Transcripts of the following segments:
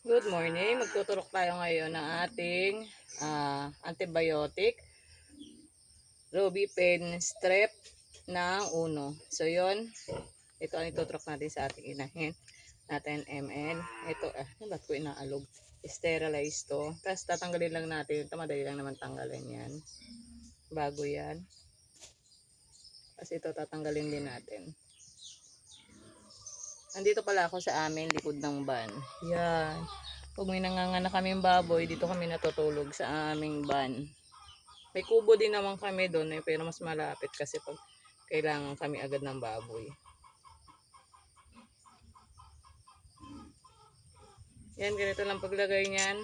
Good morning. Magtuturok tayo ngayon ng ating antibiotic, Robipen strep ng uno. So yon, ito ang ituturok natin sa ating inahin. Natin ml. Ito, ba't ko inaalog? Sterilize to. Tapos tatanggalin lang natin. Ito madali lang naman tanggalin yan. Bago yan. Tapos ito tatanggalin din natin. Nandito pala ako sa amin, likod ng van. Yan. Pag may nanganganak kaming baboy, dito kami natutulog sa aming van. May kubo din naman kami doon, pero mas malapit kasi pag kailangan kami agad ng baboy. Yan, ganito lang paglagay niyan.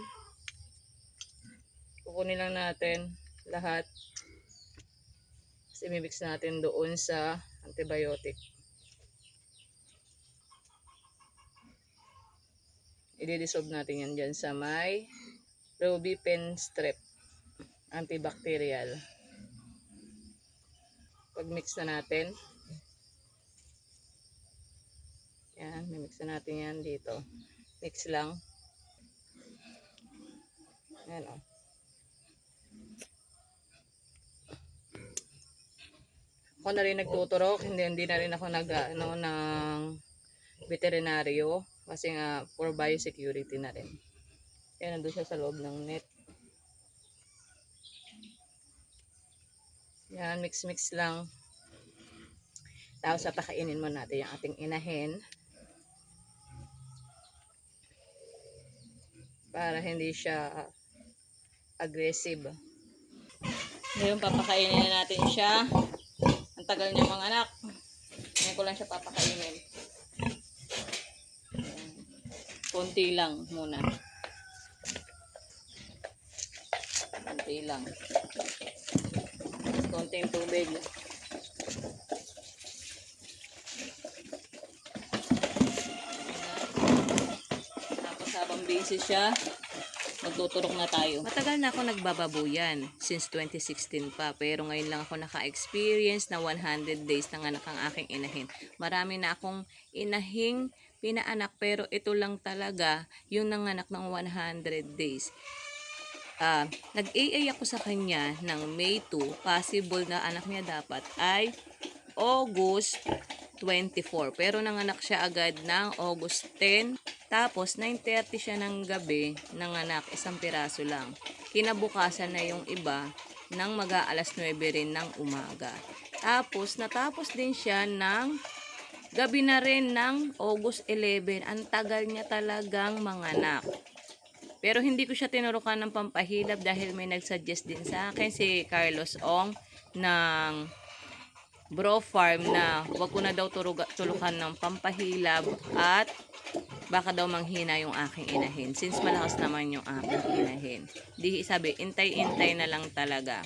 Kukunin lang natin lahat. Tapos imimix natin doon sa antibiotic. I-dissolve natin yan dyan sa may Robipen strep antibacterial. Pag mix na natin, yan, mimix na natin yan dito. Mix lang. Yan o. Ako na rin nagtuturok, hindi na rin ako ng veterinaryo kasi nga for biosecurity na rin. Yan, nandun siya sa loob ng net. Yan, mix lang. Tapos papakainin mo natin yung ating inahin para hindi siya aggressive. Ngayon papakainin na natin siya. Ang tagal niya mga anak. Ngayon ko lang siya papakainin. Konti lang muna. Konti lang. Konting tubig. Tapos habang busy siya, magtuturok na tayo. Matagal na ako nagbababuyan, since 2016 pa. Pero ngayon lang ako naka-experience na 100 days ng anak ang aking inahin. Marami na akong inahing pinaanak, pero ito lang talaga yung nanganak ng 100 days. Nag-AA ako sa kanya ng May 2. Possible na anak niya dapat ay August 24. Pero nanganak siya agad ng August 10. Tapos 9:30 siya ng gabi, nanganak, isang piraso lang. Kinabukasan na yung iba ng mag-aalas 9 rin ng umaga. Tapos natapos din siya ng gabi na rin ng August 11. Ang tagal niya talagang manganak. Pero hindi ko siya tinurukan ng pampahilab dahil may nagsuggest din sa akin, si Carlos Ong ng Bro Farm, na wag ko na daw tulukan ng pampahilab at baka daw manghina yung aking inahin. Since malakas naman yung aking inahin. Di sabi, intay-intay na lang talaga.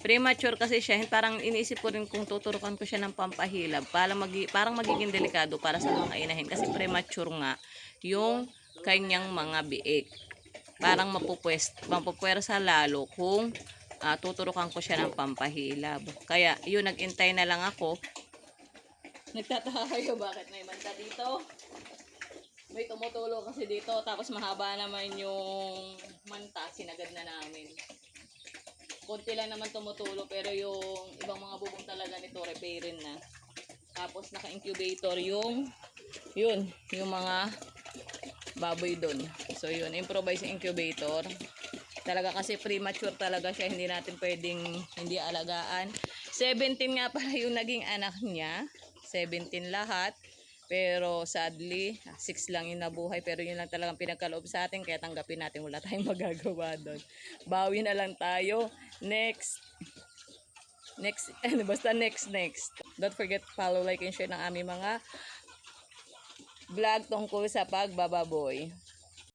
Premature kasi siya. Parang iniisip ko rin kung tuturukan ko siya ng pampahilab. Parang magiging delikado para sa mga inahin. Kasi premature nga yung kanyang mga biik. Parang mapupwersa lalo kung tuturukan ko siya ng pampahilab. Kaya yun, nag-intay na lang ako. Nagtataka kayo bakit may manta dito? May tumutulo kasi dito, tapos mahaba naman yung manta, sinagad na namin. Konti lang naman tumutulo, pero yung ibang mga bubong talaga nito repairin na. Tapos naka-incubator yung mga baboy doon. So yun, improvise incubator. Talaga kasi premature talaga siya, hindi natin pwedeng hindi alagaan. 17 nga pala yung naging anak niya. 17 lahat. Pero sadly, 6 lang yung nabuhay. Pero yun lang talagang pinagkaloob sa atin. Kaya tanggapin natin, wala tayong magagawa doon. Bawi na lang tayo. Next. Basta next. Don't forget follow, like, and share ng aming mga vlog tungkol sa pagbababoy.